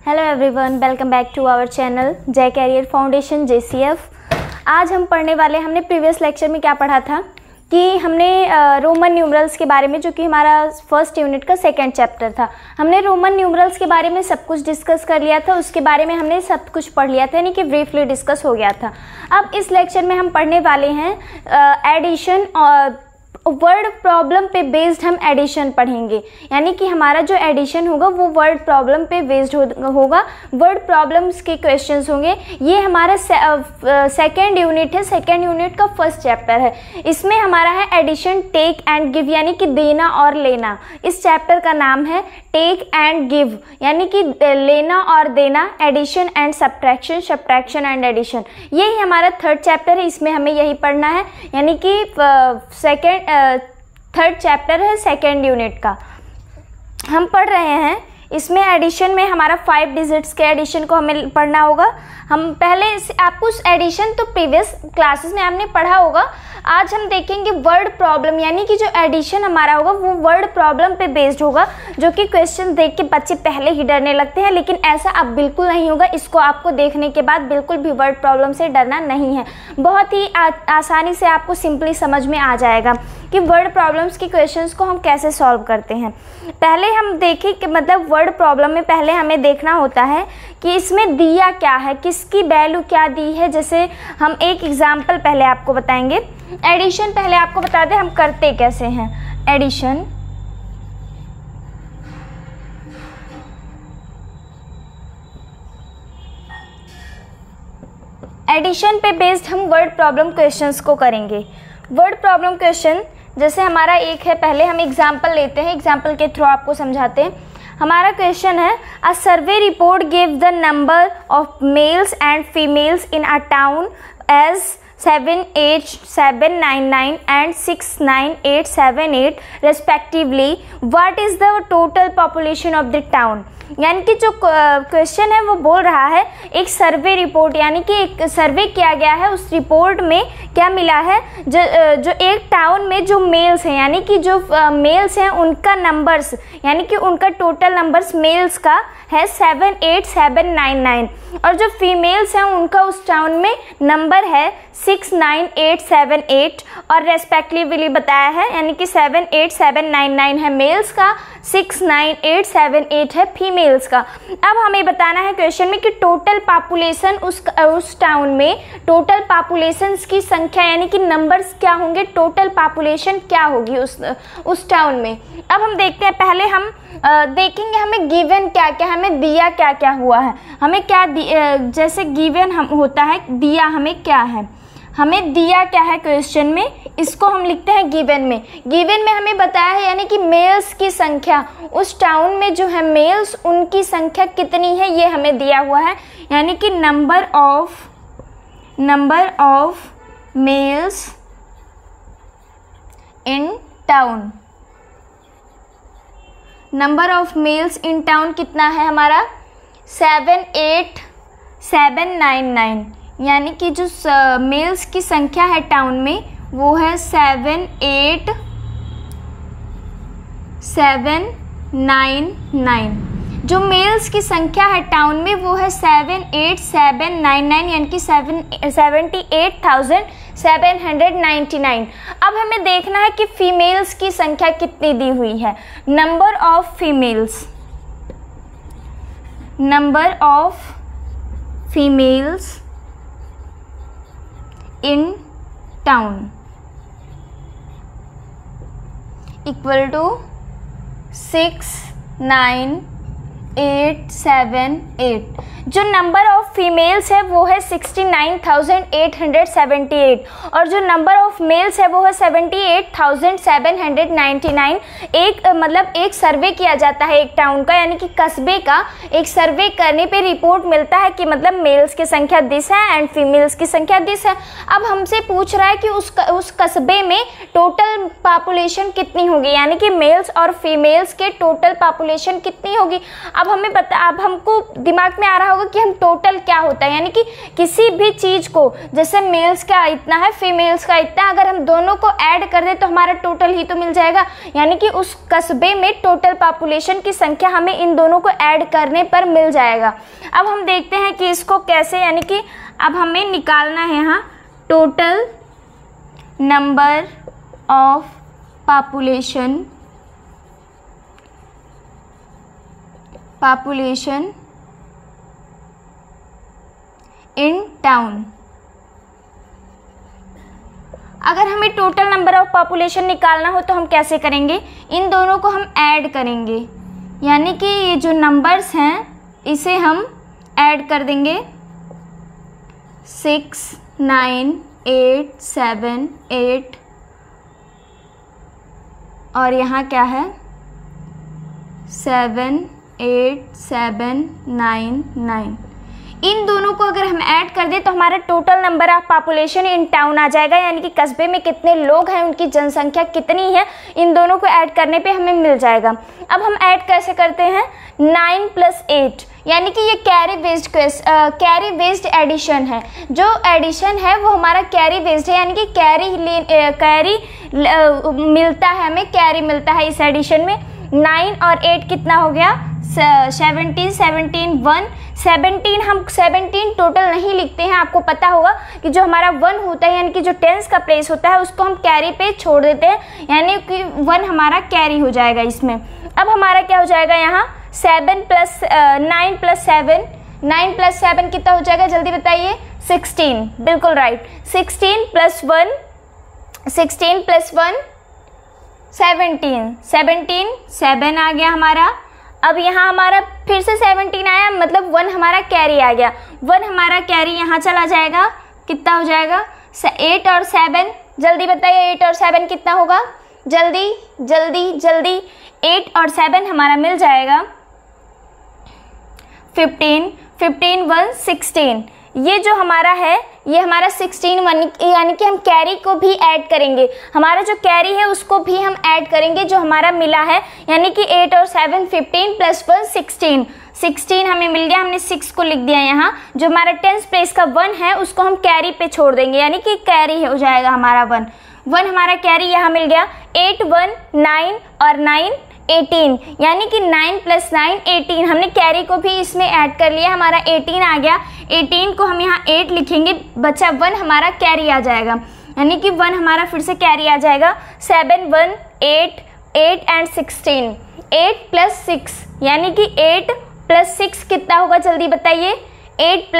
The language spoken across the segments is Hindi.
Hello everyone, welcome back to our channel Jai career foundation JCF। आज हम पढ़ने वाले, हमने प्रीवियस लेक्चर में क्या पढ़ा था कि हमने रोमन न्यूमरल्स के बारे में, जो कि हमारा फर्स्ट यूनिट का सेकंड चैप्टर था, हमने रोमन न्यूमरल्स के बारे में सब कुछ डिस्कस कर लिया था। उसके बारे में हमने सब कुछ पढ़ लिया था, यानी कि ब्रीफली डिस्कस हो गया था। अब इस लेक्चर में हम पढ़ने वाले हैं एडिशन और वर्ड प्रॉब्लम पे बेस्ड हम एडिशन पढ़ेंगे, यानी कि हमारा जो एडिशन होगा वो वर्ड प्रॉब्लम पे बेस्ड होगा, वर्ड प्रॉब्लम्स के क्वेश्चंस होंगे। ये हमारा सेकेंड यूनिट है, सेकेंड यूनिट का फर्स्ट चैप्टर है। इसमें हमारा है एडिशन, टेक एंड गिव, यानी कि देना और लेना। इस चैप्टर का नाम है टेक एंड गिव, यानी कि लेना और देना, addition and subtraction, subtraction and addition. यही हमारा थर्ड चैप्टर है, इसमें हमें यही पढ़ना है, यानी कि थर्ड चैप्टर है सेकेंड यूनिट का हम पढ़ रहे हैं। इसमें एडिशन में हमारा 5 डिजिट्स के एडिशन को हमें पढ़ना होगा। हम पहले आपको एडिशन तो प्रीवियस क्लासेस में आपने पढ़ा होगा। आज हम देखेंगे वर्ड प्रॉब्लम, यानी कि जो एडिशन हमारा होगा वो वर्ड प्रॉब्लम पे बेस्ड होगा, जो कि क्वेश्चन देख के बच्चे पहले ही डरने लगते हैं, लेकिन ऐसा अब बिल्कुल नहीं होगा। इसको आपको देखने के बाद बिल्कुल भी वर्ड प्रॉब्लम से डरना नहीं है। बहुत ही आसानी से आपको सिंपली समझ में आ जाएगा कि वर्ड प्रॉब्लम्स की क्वेश्चंस को हम कैसे सॉल्व करते हैं। पहले हम देखें कि मतलब वर्ड प्रॉब्लम में पहले हमें देखना होता है कि इसमें दिया क्या है, किसकी वैल्यू क्या दी है। जैसे हम एक एग्जाम्पल पहले आपको बताएंगे। एडिशन पहले आपको बता दें हम करते कैसे हैं। एडिशन, एडिशन पे बेस्ड हम वर्ड प्रॉब्लम क्वेश्चंस को करेंगे। वर्ड प्रॉब्लम क्वेश्चन जैसे हमारा एक है, पहले हम एग्जाम्पल लेते हैं, एग्जाम्पल के थ्रू आपको समझाते हैं। हमारा क्वेश्चन है, a survey report give the number of males and females in a town as 78799 and 69878 respectively. What is the total population of the town? यानी कि जो क्वेश्चन है वो बोल रहा है एक सर्वे रिपोर्ट, यानी कि एक सर्वे किया गया है, उस रिपोर्ट में क्या मिला है, जो एक टाउन में जो मेल्स हैं, यानी कि जो मेल्स हैं उनका नंबर्स, यानी कि उनका टोटल नंबर्स मेल्स का है 78799 और जो फीमेल्स हैं उनका उस टाउन में नंबर है 69878 और रेस्पेक्टिवली बताया है, यानी कि 78799 है मेल्स का, 69878 है फीमेल्स का। अब हमें बताना है क्वेश्चन में कि टोटल पॉपुलेशन उस टाउन में, टोटल पॉपुलेशंस की संख्या, यानी कि नंबर्स क्या होंगे, टोटल पॉपुलेशन क्या होगी उस टाउन में। अब हम देखते हैं, पहले हम देखेंगे हमें गिवन क्या क्या, हमें दिया क्या क्या हुआ है, हमें क्या जैसे गिवन हम होता है, दिया हमें क्या है, हमें दिया क्या है क्वेश्चन में, इसको हम लिखते हैं गिवन में। गिवन में हमें बताया है, यानी कि मेल्स की संख्या, उस टाउन में जो है मेल्स उनकी संख्या कितनी है ये हमें दिया हुआ है, यानी कि number of males in town, number of males in town कितना है हमारा 78799, यानी कि जो मेल्स की संख्या है टाउन में वो है 78799। जो मेल्स की संख्या है टाउन में वो है 78799, यानी कि 78,799। अब हमें देखना है कि फीमेल्स की संख्या कितनी दी हुई है। Number of females in town equal to 69878। जो नंबर ऑफ फीमेल्स है वो है 69,878 और जो नंबर ऑफ मेल्स है वो है 78,799। एक सर्वे किया जाता है एक टाउन का, यानी कि कस्बे का एक सर्वे करने पे रिपोर्ट मिलता है कि मतलब मेल्स की संख्या 10 है एंड फीमेल्स की संख्या 10 है। अब हमसे पूछ रहा है कि उस कस्बे में टोटल पॉपुलेशन कितनी होगी, यानी कि मेल्स और फीमेल्स के टोटल पॉपुलेशन कितनी होगी। अब हमको दिमाग में आ रहा होगा कि हम टोटल क्या होता है, यानी कि किसी भी चीज़ को, जैसे मेल्स का इतना है, फीमेल्स का इतना है, अगर हम दोनों को ऐड कर दें तो हमारा टोटल ही तो मिल जाएगा। यानी कि उस कस्बे में टोटल पॉपुलेशन की संख्या हमें इन दोनों को ऐड करने पर मिल जाएगा। अब हम देखते हैं कि इसको कैसे, यानी कि अब हमें निकालना है यहाँ total number of population in town. अगर हमें टोटल नंबर ऑफ पॉपुलेशन निकालना हो तो हम कैसे करेंगे, इन दोनों को हम ऐड करेंगे, यानी कि ये जो नंबर्स हैं इसे हम ऐड कर देंगे 6, 9, 8, 7, 8 और यहाँ क्या है 7, 8, 7, 9, 9। इन दोनों को अगर हम ऐड कर दें तो हमारा total number of population in town आ जाएगा, यानी कि कस्बे में कितने लोग हैं, उनकी जनसंख्या कितनी है, इन दोनों को ऐड करने पे हमें मिल जाएगा। अब हम ऐड कैसे करते हैं, 9 + 8, यानी कि ये कैरी बेस्ड एडिशन है। जो एडिशन है वो हमारा कैरी बेस्ड है, यानी कि कैरी मिलता है, हमें कैरी मिलता है इस एडिशन में। 9 और 8 कितना हो गया 17, 17 1 17। हम 17 टोटल नहीं लिखते हैं, आपको पता होगा कि जो हमारा 1 होता है, यानी कि जो टेंस का प्लेस होता है, उसको हम कैरी पे छोड़ देते हैं, यानी कि 1 हमारा कैरी हो जाएगा इसमें। अब हमारा क्या हो जाएगा यहाँ 9 + 7, 9 + 7 कितना हो जाएगा जल्दी बताइए, 16, बिल्कुल राइट। 16 + 1 17, 7 आ गया हमारा। अब यहाँ हमारा फिर से 17 आया, मतलब 1 हमारा कैरी आ गया। 1 हमारा कैरी यहाँ चला जाएगा, कितना हो जाएगा 8 और 7, जल्दी बताइए 8 और 7 कितना होगा, जल्दी 8 और 7 हमारा मिल जाएगा 15, 15 1 16। ये जो हमारा है ये हमारा 16 यानी कि हम कैरी को भी ऐड करेंगे, हमारा जो कैरी है उसको भी हम ऐड करेंगे जो हमारा मिला है, यानी कि 8 और 7 15 + 1 16। 16 हमें मिल गया, हमने 6 को लिख दिया यहाँ। जो हमारा टेंस प्लेस का 1 है उसको हम कैरी पे छोड़ देंगे, यानी कि कैरी हो जाएगा हमारा 1 हमारा कैरी यहाँ मिल गया। 8 1 9 और 9 18, यानी कि 9 + 9 18। हमने कैरी को भी इसमें ऐड कर लिया, हमारा 18 आ गया। 18 को हम यहाँ 8 लिखेंगे, बचा 1 हमारा कैरी आ जाएगा, यानी कि 1 हमारा फिर से कैरी आ जाएगा। 7 1 8 8 and 16, 8 + 6, यानी कि 8 + 6 कितना होगा जल्दी बताइए, 8 +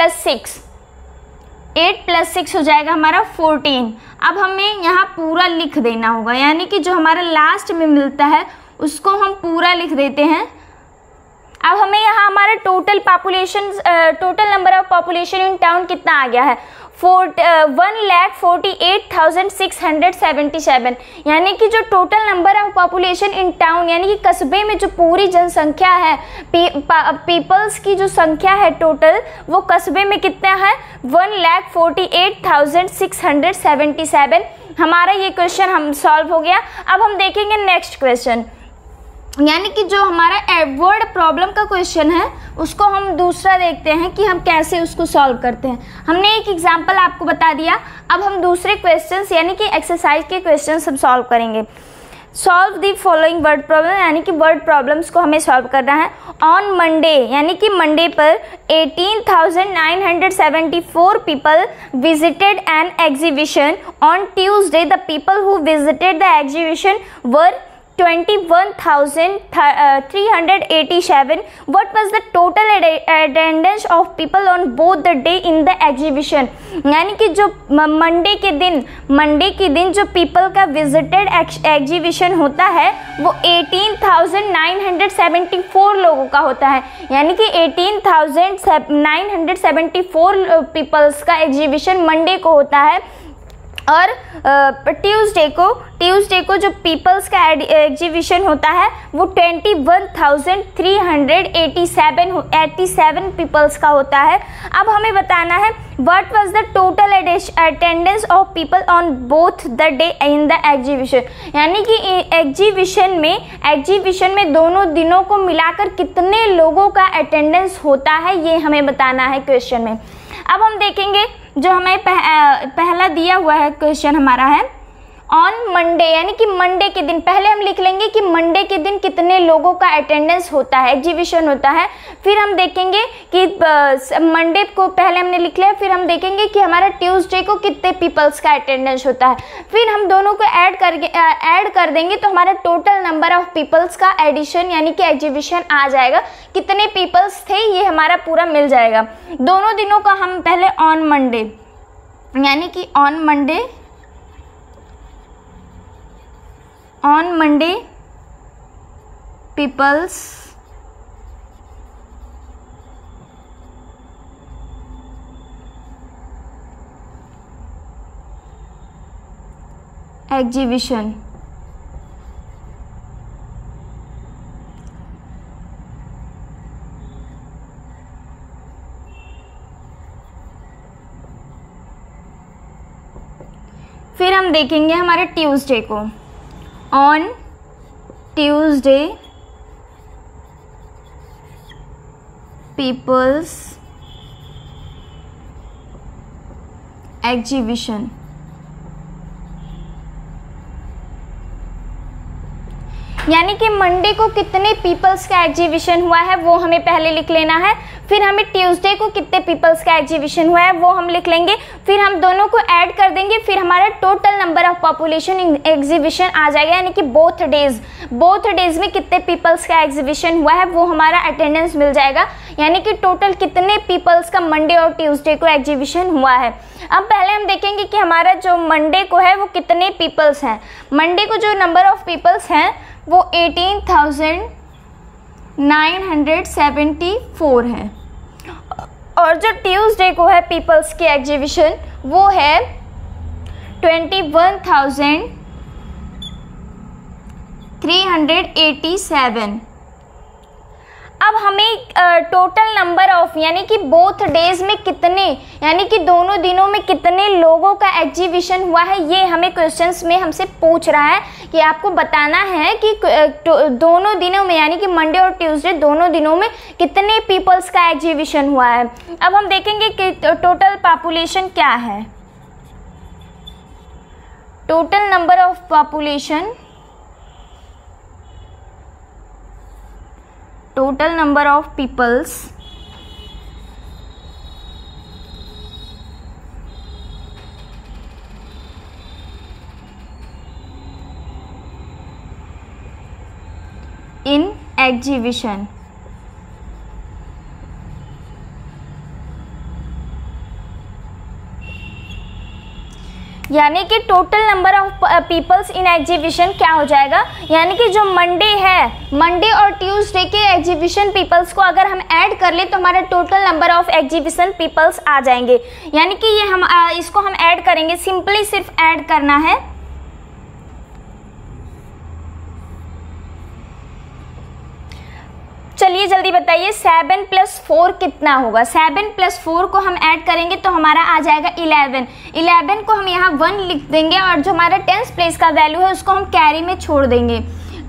6 हो जाएगा हमारा 14। अब हमें यहाँ पूरा लिख देना होगा, यानी कि जो हमारा लास्ट में मिलता है उसको हम पूरा लिख देते हैं। अब हमें यहाँ हमारा total number of population in town कितना आ गया है 1,48,677, यानी कि जो total number of population in town, यानी कि कस्बे में जो पूरी जनसंख्या है, पीपल्स की जो संख्या है टोटल, वो कस्बे में कितना है 1,48,677। हमारा ये क्वेश्चन हम सॉल्व हो गया। अब हम देखेंगे नेक्स्ट क्वेश्चन, यानी कि जो हमारा वर्ड प्रॉब्लम का क्वेश्चन है उसको हम दूसरा देखते हैं कि हम कैसे उसको सॉल्व करते हैं। हमने एक एग्जांपल आपको बता दिया, अब हम दूसरे क्वेश्चंस यानी कि एक्सरसाइज के क्वेश्चंस हम सॉल्व करेंगे। Solve the following word problem, यानी कि वर्ड प्रॉब्लम्स को हमें सॉल्व करना है। ऑन मंडे, यानी कि मंडे पर 18,974 people visited an exhibition. On Tuesday the people who visited the exhibition were 21,387. What was the total attendance of people on both the day in the exhibition? यानी कि जो मंडे के दिन जो पीपल का विजिटेड एग्जीबिशन होता है वो 18,974 लोगों का होता है, यानी कि 18,974 पीपल्स का एग्जीबिशन मंडे को होता है। और ट्यूसडे को जो पीपल्स का एग्जीबिशन होता है वो 21,387 पीपल्स का होता है। अब हमें बताना है what was the total attendance of people on both the day in the exhibition, यानी कि एग्जीबिशन में दोनों दिनों को मिलाकर कितने लोगों का अटेंडेंस होता है, ये हमें बताना है क्वेश्चन में। अब हम देखेंगे जो हमें पहला दिया हुआ है क्वेश्चन हमारा है ऑन मंडे, यानी कि मंडे के दिन। पहले हम लिख लेंगे कि मंडे के दिन कितने लोगों का अटेंडेंस होता है, एग्जीबिशन होता है। फिर हम देखेंगे कि मंडे को पहले हमने लिख लिया, फिर हम देखेंगे कि हमारा ट्यूसडे को कितने पीपल्स का अटेंडेंस होता है। फिर हम दोनों को ऐड कर देंगे तो हमारा टोटल नंबर ऑफ पीपल्स का एडिशन यानी कि एग्जीबिशन आ जाएगा। कितने पीपल्स थे ये हमारा पूरा मिल जाएगा। दोनों दिनों का हम पहले ऑन मंडे, यानी कि ऑन मंडे पीपल्स एग्जीबिशन, फिर हम देखेंगे हमारे ट्यूसडे को ऑन ट्यूसडे पीपल्स एग्जीबिशन, यानी कि मंडे को कितने पीपल्स का एग्जीबिशन हुआ है वो हमें पहले लिख लेना है। फिर हमें ट्यूसडे को कितने पीपल्स का एग्जीबिशन हुआ है वो हम लिख लेंगे। फिर हम दोनों को ऐड कर देंगे, फिर हमारा total number of population exhibition आ जाएगा, यानी कि बोथ डेज में कितने पीपल्स का एग्जीबिशन हुआ है वो हमारा अटेंडेंस मिल जाएगा, यानी कि टोटल कितने पीपल्स का मंडे और ट्यूसडे को एग्जीबिशन हुआ है। अब पहले हम देखेंगे कि हमारा जो मंडे को है वो कितने पीपल्स हैं। मंडे को जो नंबर ऑफ पीपल्स हैं वो 18,974 है, और जो ट्यूसडे को है पीपल्स की एग्जीबिशन वो है 21,387। अब हमें टोटल नंबर ऑफ यानी कि बोथ डेज में कितने, यानी कि दोनों दिनों में कितने लोगों का एग्जीबिशन हुआ है ये हमें क्वेश्चंस में हमसे पूछ रहा है कि आपको बताना है कि दोनों दिनों में यानी कि मंडे और ट्यूसडे दोनों दिनों में कितने पीपल्स का एग्जीबिशन हुआ है। अब हम देखेंगे कि टोटल पॉपुलेशन क्या है। Total number of population, total number of peoples in exhibition, यानी कि total number of peoples in exhibition क्या हो जाएगा, यानी कि जो मंडे और ट्यूसडे के एग्जीबिशन पीपल्स को अगर हम ऐड कर ले तो हमारा total number of exhibition peoples आ जाएंगे। यानी कि ये हम इसको हम ऐड करेंगे, सिंपली सिर्फ ऐड करना है। चलिए जल्दी बताइए 7 + 4 कितना होगा। 7 + 4 को हम ऐड करेंगे तो हमारा आ जाएगा 11। 11 को हम यहाँ 1 लिख देंगे और जो हमारा 10th प्लेस का वैल्यू है उसको हम कैरी में छोड़ देंगे।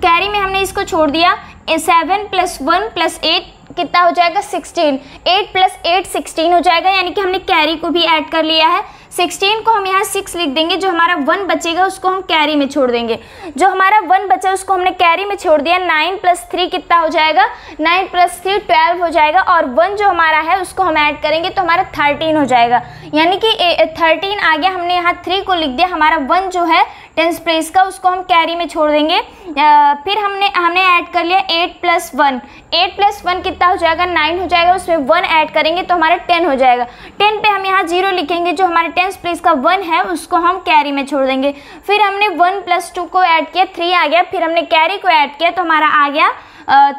कैरी में हमने इसको छोड़ दिया। 7 + 1 + 8 कितना हो जाएगा 16। 8 + 8 16 हो जाएगा, यानी कि हमने कैरी को भी ऐड कर लिया है। 16 को हम यहाँ 6 लिख देंगे, जो हमारा 1 बचेगा उसको हम कैरी में छोड़ देंगे। जो हमारा 1 बचा उसको हमने कैरी में छोड़ दिया। 9 + 3 कितना हो जाएगा, 9 + 3 12 हो जाएगा, और 1 जो हमारा है उसको हम ऐड करेंगे तो हमारा 13 हो जाएगा, यानी कि 13 आ गया। हमने यहाँ 3 को लिख दिया। हमारा 1 जो है 10th प्लेस का उसको हम कैरी में छोड़ देंगे। फिर हमने ऐड कर लिया 8 + 1। 8 + 1 कितना हो जाएगा 9 हो जाएगा, उसमें 1 ऐड करेंगे तो हमारा 10 हो जाएगा। 10 पे हम यहाँ 0 लिखेंगे, जो हमारे 10th प्लेस का 1 है उसको हम कैरी में छोड़ देंगे। फिर हमने 1 + 2 को ऐड किया, 3 आ गया। फिर हमने कैरी को ऐड किया तो हमारा आ गया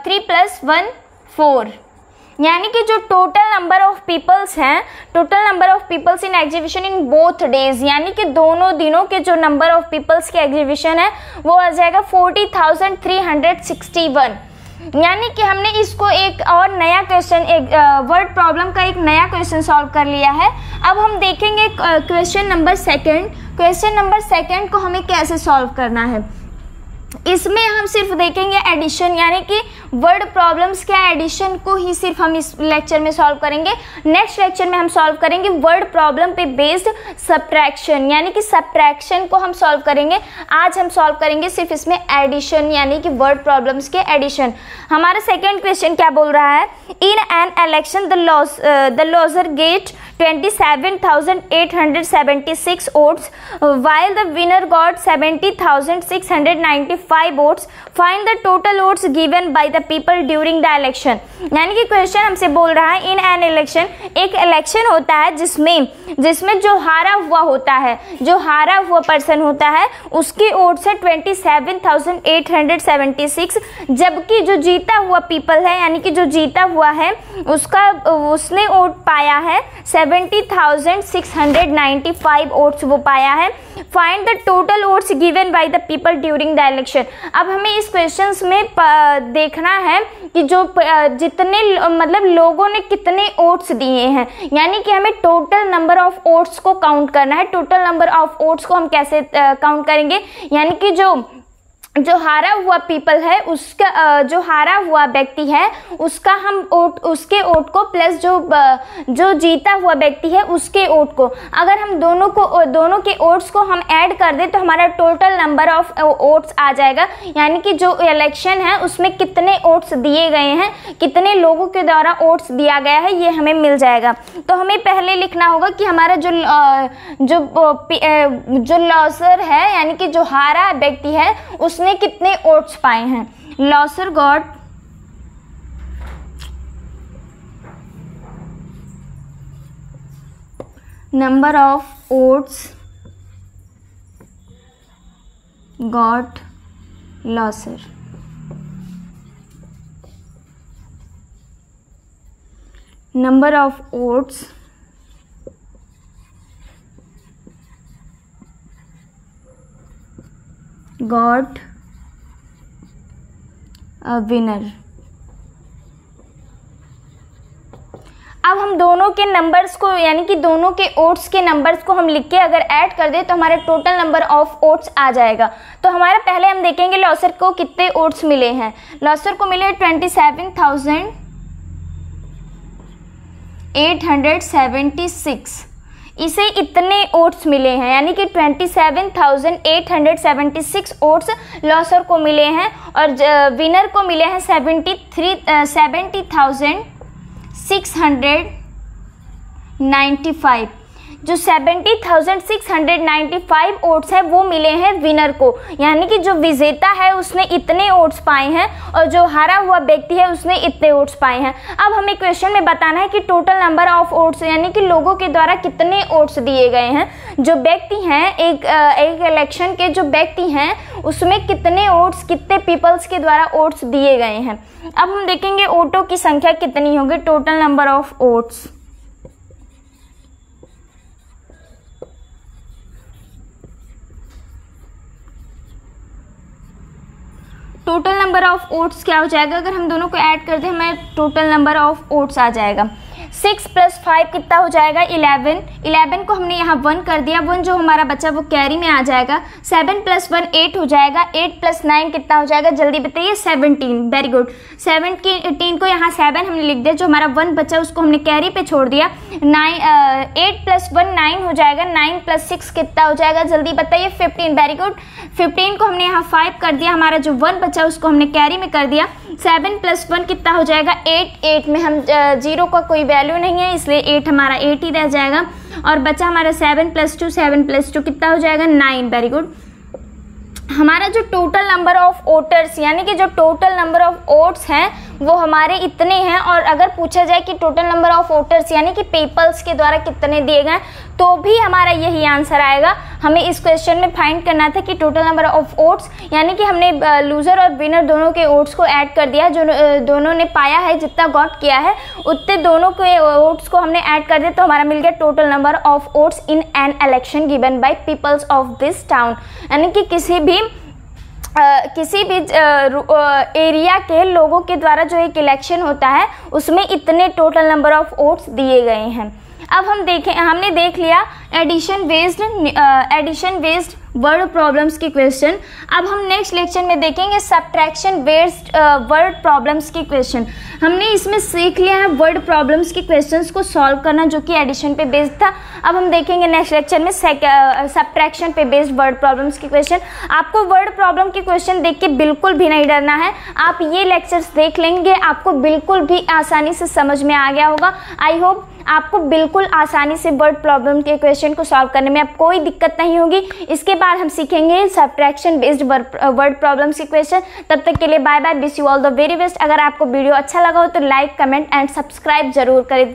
3 + 1 4, यानी कि जो टोटल नंबर ऑफ पीपल्स हैं, total number of peoples in exhibition in both days, यानी कि दोनों दिनों के जो नंबर ऑफ पीपल्स के एग्जीबिशन है वो आ जाएगा 40,361। यानी कि हमने इसको एक और नया क्वेश्चन, एक वर्ड प्रॉब्लम का एक नया क्वेश्चन सॉल्व कर लिया है। अब हम देखेंगे question number second. Question number second को हमें कैसे सॉल्व करना है। इसमें हम सिर्फ देखेंगे एडिशन, यानी कि वर्ड प्रॉब्लम्स क्या एडिशन को ही सिर्फ हम इस लेक्चर में सॉल्व करेंगे। नेक्स्ट लेक्चर में हम सॉल्व करेंगे वर्ड प्रॉब्लम पे बेस्ड सब्ट्रैक्शन, यानी कि सब्ट्रैक्शन को हम सॉल्व करेंगे। आज हम सॉल्व करेंगे सिर्फ इसमें एडिशन, यानी कि वर्ड प्रॉब्लम्स के एडिशन। हमारा सेकेंड क्वेश्चन क्या बोल रहा है, in an election the loser get 27,876 votes while the winner got 70,695 votes. Find the total votes given by the people during the election. यानी कि क्वेश्चन हमसे बोल रहा है इन एन इलेक्शन, एक इलेक्शन होता है जिसमें जो हारा हुआ होता है, जो हारा हुआ पर्सन होता है उसके वोट्स है 27,876, जबकि जो जीता हुआ पीपल है यानी कि जो जीता हुआ है उसने वोट पाया है 70,695 वोट्स वो पाया है। Find the total votes given by the people during the election. अब हमें इस क्वेश्चंस में देखना है कि जो जितने मतलब लोगों ने कितने वोट्स दिए हैं, यानी कि हमें टोटल नंबर ऑफ वोट्स को काउंट करना है। टोटल नंबर ऑफ वोट्स को हम कैसे काउंट करेंगे, यानी कि जो हारा हुआ पीपल है उसका, जो हारा हुआ व्यक्ति है उसका हम वोट, उसके वोट को प्लस जो जीता हुआ व्यक्ति है उसके वोट को, अगर हम दोनों के वोट्स को हम ऐड कर दें तो हमारा टोटल नंबर ऑफ वोट्स आ जाएगा। यानी कि जो इलेक्शन है उसमें कितने वोट्स दिए गए हैं, कितने लोगों के द्वारा वोट्स दिया गया है, ये हमें मिल जाएगा। तो हमें पहले लिखना होगा कि हमारा जो लॉसर है यानी कि जो हारा व्यक्ति है उसने कितने वोट्स पाए हैं। Loser got number of votes got loser. Number of votes got a winner. अब हम दोनों के नंबर्स को यानी कि दोनों के वोट्स के नंबर्स को हम लिख के अगर ऐड कर दें तो हमारे टोटल नंबर ऑफ वोट्स आ जाएगा। तो हमारा पहले हम देखेंगे लॉसर को कितने वोट्स मिले हैं। लॉसर को मिले 27,876, इसे इतने वोट्स मिले हैं, यानी कि 27,876 वोट्स लॉसर को मिले हैं और विनर को मिले हैं 70,695। जो 70,695 वोट्स है वो मिले हैं विनर को, यानी कि जो विजेता है उसने इतने वोट्स पाए हैं और जो हारा हुआ व्यक्ति है उसने इतने वोट्स पाए हैं। अब हमें क्वेश्चन में बताना है कि टोटल नंबर ऑफ वोट्स यानी कि लोगों के द्वारा कितने वोट्स दिए गए हैं। जो व्यक्ति हैं एक इलेक्शन के जो व्यक्ति हैं उसमें कितने वोट्स, कितने पीपल्स के द्वारा वोट्स दिए गए हैं। अब हम देखेंगे वोटों की संख्या कितनी होगी, total number of votes. Total number of votes क्या हो जाएगा, अगर हम दोनों को ऐड कर दें हमें टोटल नंबर ऑफ वोट्स आ जाएगा। 6 + 5 कितना हो जाएगा 11 को हमने यहाँ 1 कर दिया, 1 जो हमारा बच्चा वो कैरी में आ जाएगा। 7 + 1 8 हो जाएगा, 8 + 9 कितना हो जाएगा जल्दी बताइए 17। वेरी गुड, 17 को यहाँ 7 हमने लिख दिया, जो हमारा 1 बच्चा उसको हमने कैरी पे छोड़ दिया। 8 + 1 9 हो जाएगा, 9 + 6 कितना हो जाएगा जल्दी बताइए 15। वेरी गुड, 15 को हमने यहाँ 5 कर दिया, हमारा जो 1 बच्चा उसको हमने कैरी में कर दिया। 7 + 1 कितना हो जाएगा 8 में हम 0 का कोई वैल्यू नहीं है इसलिए 8 हमारा 8 ही रह जाएगा और बचा हमारा 7 + 2 कितना हो जाएगा 9। वेरी गुड, हमारा जो टोटल नंबर ऑफ वोटर्स यानी कि जो टोटल नंबर ऑफ वोट्स हैं वो हमारे इतने हैं। और अगर पूछा जाए कि टोटल नंबर ऑफ वोटर्स यानी कि पीपल्स के द्वारा कितने दिए गए तो भी हमारा यही आंसर आएगा। हमें इस क्वेश्चन में फाइंड करना था कि टोटल नंबर ऑफ वोट्स यानी कि हमने लूजर और विनर दोनों के वोट्स को ऐड कर दिया, जो दोनों ने पाया है जितना गॉट किया है उतने दोनों के वोट्स को हमने ऐड कर दिया तो हमारा मिल गया total number of votes in an election given by peoples of this town. यानी कि किसी भी किसी भी एरिया के लोगों के द्वारा जो एक इलेक्शन होता है उसमें इतने टोटल नंबर ऑफ वोट्स दिए गए हैं। अब हमने देख लिया एडिशन बेस्ड वर्ड प्रॉब्लम्स की क्वेश्चन। अब हम नेक्स्ट लेक्चर में देखेंगे सब्ट्रैक्शन बेस्ड वर्ड प्रॉब्लम्स की क्वेश्चन। हमने इसमें सीख लिया है वर्ड प्रॉब्लम्स की क्वेश्चंस को सॉल्व करना जो कि एडिशन पे बेस्ड था। अब हम देखेंगे नेक्स्ट लेक्चर में सब्ट्रैक्शन पे बेस्ड वर्ड प्रॉब्लम्स की क्वेश्चन। आपको वर्ड प्रॉब्लम की क्वेश्चन देख के बिल्कुल भी नहीं डरना है, आप ये लेक्चर्स देख लेंगे आपको बिल्कुल भी आसानी से समझ में आ गया होगा। आई होप आपको बिल्कुल आसानी से वर्ड प्रॉब्लम के क्वेश्चन को सॉल्व करने में अब कोई दिक्कत नहीं होगी। इसके बाद हम सीखेंगे सब्ट्रैक्शन बेस्ड वर्ड प्रॉब्लम्स की क्वेश्चन। तब तक के लिए bye bye, wish you all the very best. अगर आपको वीडियो अच्छा लगा हो तो लाइक, कमेंट एंड सब्सक्राइब जरूर करें।